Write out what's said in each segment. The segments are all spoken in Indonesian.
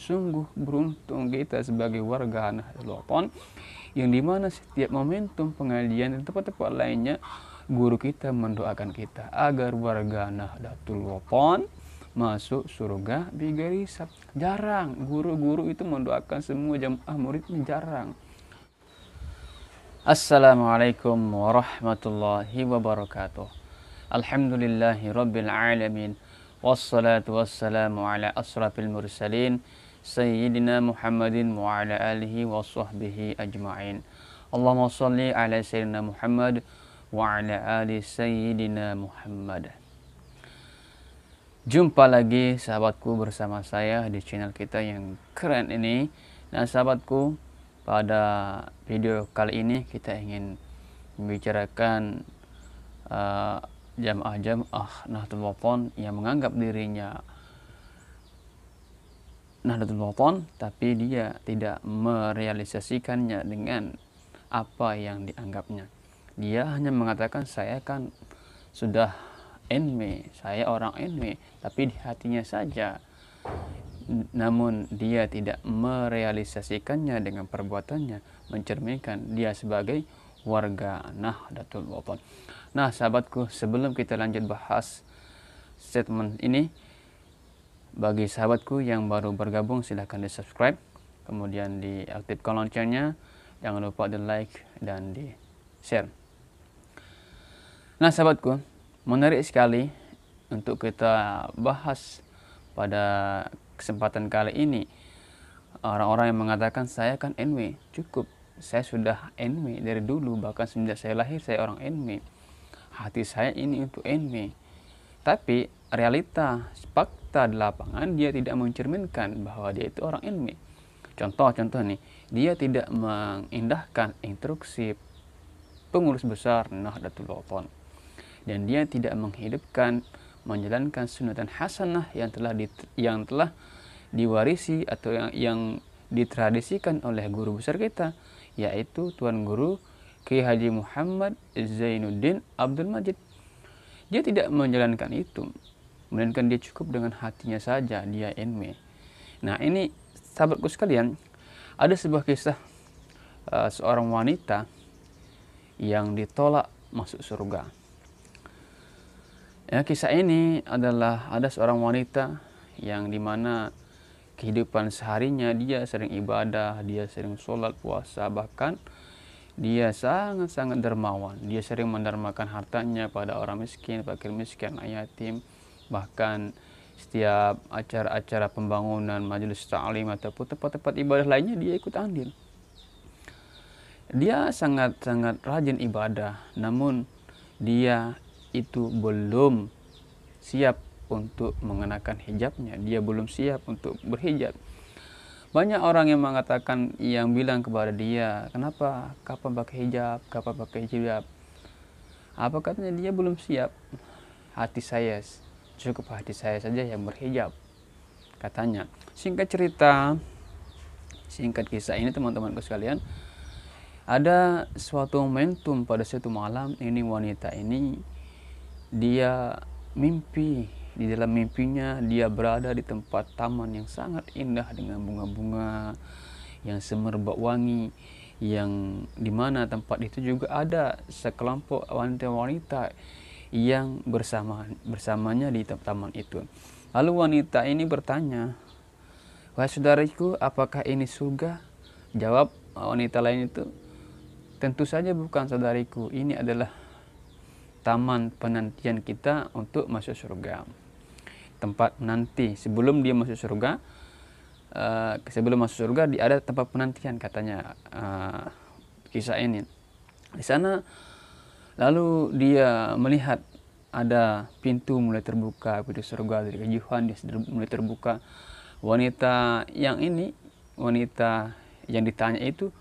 Sungguh beruntung kita sebagai warga Nahdlatul Wathon, yang dimana setiap momentum pengajian dan tempat-tempat lainnya guru kita mendoakan kita agar warga Nahdlatul Wathon masuk surga bighairi hisab. Jarang guru-guru itu mendoakan semua jamaah muridnya, jarang. Assalamualaikum warahmatullahi wabarakatuh. Alhamdulillahi rabbil alamin. Wassalatu wassalamu ala asrafil mursalin Sayyidina Muhammadin wa ala alihi wa sahbihi ajma'in. Allahumma salli ala Sayyidina Muhammad wa ala ali Sayyidina Muhammad. Jumpa lagi sahabatku bersama saya di channel kita yang keren ini. Nah sahabatku, pada video kali ini kita ingin membicarakan jamaah Nahdlatul Wathon yang menganggap dirinya Nahdlatul Wathon tapi dia tidak merealisasikannya dengan apa yang dianggapnya. Dia hanya mengatakan saya kan sudah NW, saya orang NW, tapi di hatinya saja. Namun dia tidak merealisasikannya dengan perbuatannya, mencerminkan dia sebagai warga Nahdlatul Wathon. Nah sahabatku, sebelum kita lanjut bahas statement ini, bagi sahabatku yang baru bergabung silahkan di subscribe, kemudian diaktifkan loncengnya, jangan lupa di like dan di share. Nah sahabatku, menarik sekali untuk kita bahas pada kesempatan kali ini. Orang-orang yang mengatakan saya kan NW, cukup, saya sudah NW dari dulu, bahkan sejak saya lahir saya orang NW, hati saya ini untuk NW. Tapi realita fakta di lapangan dia tidak mencerminkan bahwa dia itu orang NW. Contoh nih, dia tidak mengindahkan instruksi pengurus besar Nahdlatul Wathon, dan dia tidak menghidupkan, menjalankan sunatan hasanah yang telah diwarisi atau yang ditradisikan oleh guru besar kita, yaitu Tuan Guru Kiai Haji Muhammad Zainuddin Abdul Majid. Dia tidak menjalankan itu, melainkan dia cukup dengan hatinya saja, dia NW. Nah ini sahabatku sekalian, ada sebuah kisah seorang wanita yang ditolak masuk surga. Ya, kisah ini adalah ada seorang wanita yang dimana kehidupan seharinya dia sering ibadah, dia sering sholat puasa, bahkan dia sangat-sangat dermawan. Dia sering mendermakan hartanya pada orang miskin, fakir miskin, anak yatim. Bahkan setiap acara-acara pembangunan, majelis ta'lim ataupun tempat-tempat ibadah lainnya dia ikut andil. Dia sangat-sangat rajin ibadah, namun dia itu belum siap untuk mengenakan hijabnya. Dia belum siap untuk berhijab. Banyak orang yang mengatakan, yang bilang kepada dia, kenapa, kapan pakai hijab, kapan pakai hijab. Apa katanya, dia belum siap. Hati saya, cukup hati saya saja yang berhijab, katanya. Singkat cerita, singkat kisah ini teman-temanku sekalian, ada suatu momentum pada suatu malam ini, wanita ini dia mimpi. Di dalam mimpinya dia berada di tempat taman yang sangat indah dengan bunga-bunga yang semerbak wangi, yang dimana tempat itu juga ada sekelompok wanita-wanita yang bersamanya di taman itu. Lalu wanita ini bertanya, wahai saudariku, apakah ini surga? Jawab wanita lain itu, tentu saja bukan saudariku, ini adalah taman penantian kita untuk masuk surga. Tempat menanti sebelum dia masuk surga, sebelum masuk surga dia ada tempat penantian, katanya kisah ini. Di sana lalu dia melihat ada pintu mulai terbuka, pintu surga dari kejauhan dia mulai terbuka. Wanita yang ditanya itu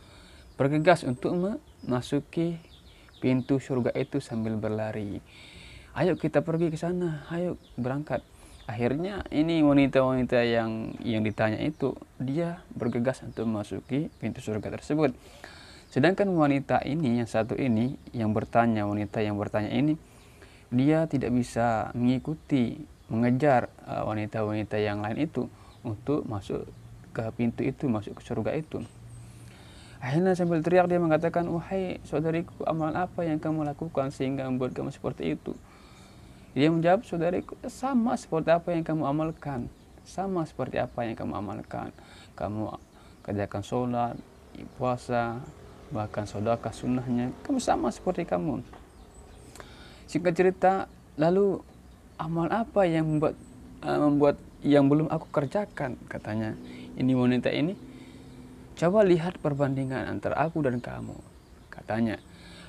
bergegas untuk memasuki pintu surga itu sambil berlari. Ayo kita pergi ke sana, ayo berangkat. Akhirnya ini wanita-wanita yang ditanya itu, dia bergegas untuk memasuki pintu surga tersebut. Sedangkan wanita ini, yang satu ini, wanita yang bertanya ini, dia tidak bisa mengikuti, mengejar wanita-wanita yang lain itu untuk masuk ke pintu itu, masuk ke surga itu. Akhirnya sambil teriak dia mengatakan, wahai saudariku, amalan apa yang kamu lakukan sehingga membuat kamu seperti itu? Dia menjawab, saudariku, sama seperti apa yang kamu amalkan. Sama seperti apa yang kamu amalkan. Kamu kerjakan sholat, puasa, bahkan sedekah sunnahnya, kamu sama seperti kamu. Singkat cerita, lalu amal apa yang membuat yang belum aku kerjakan, katanya ini wanita ini. Coba lihat perbandingan antara aku dan kamu, katanya.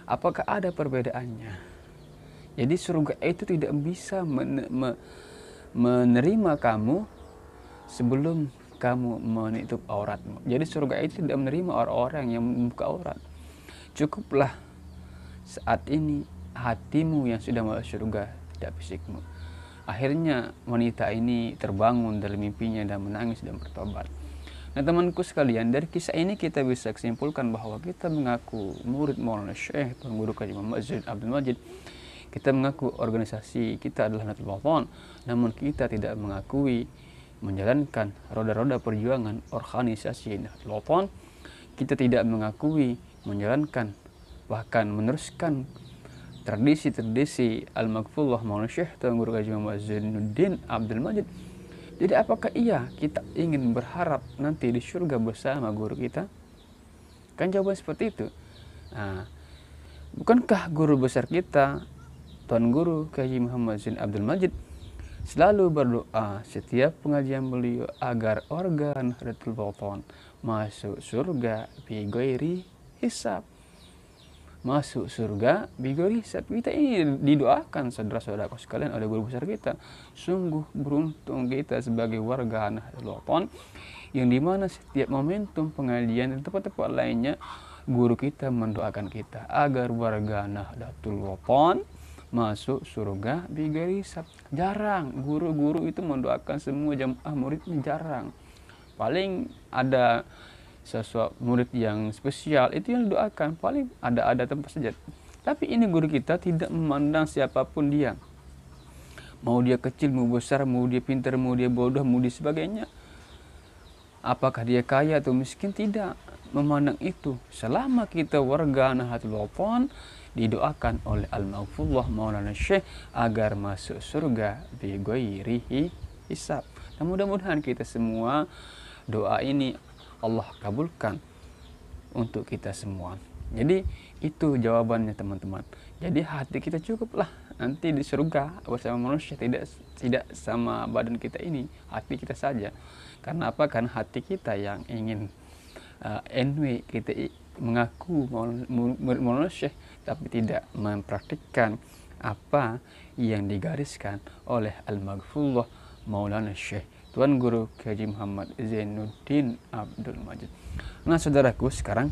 Apakah ada perbedaannya? Jadi surga itu tidak bisa menerima kamu sebelum kamu menutup auratmu. Jadi surga itu tidak menerima orang-orang yang membuka aurat. Cukuplah saat ini hatimu yang sudah masuk surga, tidak fisikmu. Akhirnya wanita ini terbangun dari mimpinya dan menangis dan bertobat. Nah temanku sekalian, dari kisah ini kita bisa kesimpulkan bahwa kita mengaku murid Maulana Syekh Tuan Guru Haji Muhammad Zain Abdul Majid. Kita mengaku organisasi kita adalah Nahdlatul Wathon, namun kita tidak mengakui menjalankan roda-roda perjuangan organisasi Nahdlatul Wathon. Kita tidak mengakui menjalankan, bahkan meneruskan tradisi-tradisi Al-Maghfurullah Maulana Syekh Tuan Guru Haji Muhammad Zainuddin Abdul Majid. Jadi apakah kita ingin berharap nanti di surga bersama guru kita? Kan jawaban seperti itu. Nah, bukankah guru besar kita, Tuan Guru Haji Muhammad Zain Abdul Majid, selalu berdoa setiap pengajian beliau agar organ Nahdlatul Wathon masuk surga bi ghairi hisab. Masuk surga bi ghairi hisab. Kita ini didoakan saudara-saudaraku sekalian oleh guru besar kita. Sungguh beruntung kita sebagai warga Nahdlatul Wathon yang dimana setiap momentum pengajian dan tempat-tempat lainnya guru kita mendoakan kita agar warga Nahdlatul Wathon masuk surga bi ghairi hisab. Jarang guru-guru itu mendoakan semua jamaah muridnya, jarang. Paling ada sesuatu murid yang spesial itu yang didoakan, paling ada tempat saja. Tapi ini guru kita tidak memandang siapapun dia, mau dia kecil, mau besar, mau dia pintar, mau dia bodoh, mau dia sebagainya, apakah dia kaya atau miskin, tidak memandang itu. Selama kita warga Nahdlatul Wathon, didoakan oleh Al-Maghfurullah Maulana Syekh agar masuk surga bi ghairi hisab. Dan mudah-mudahan kita semua doa ini Allah kabulkan untuk kita semua. Jadi itu jawabannya teman-teman. Jadi hati kita cukuplah nanti di surga bersama manusia, tidak sama badan kita ini, hati kita saja. Karena apa? Karena hati kita yang ingin kita mengaku Maulana Syekh tapi tidak mempraktikkan apa yang digariskan oleh Al-Maghfurullah Maulana Syekh Tuan Guru Haji Muhammad Zainuddin Abdul Majid. Nah saudaraku, sekarang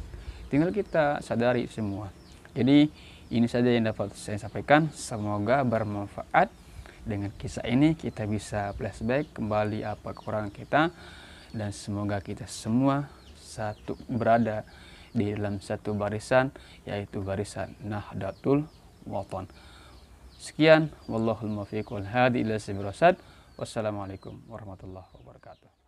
tinggal kita sadari semua. Jadi ini saja yang dapat saya sampaikan. Semoga bermanfaat. Dengan kisah ini kita bisa flashback kembali apa kekurangan kita, dan semoga kita semua berada di dalam satu barisan, yaitu barisan Nahdlatul Wathon. Sekian, wallahul muwaffiq wal hadi ila sabil rasyad. Wassalamualaikum warahmatullahi wabarakatuh.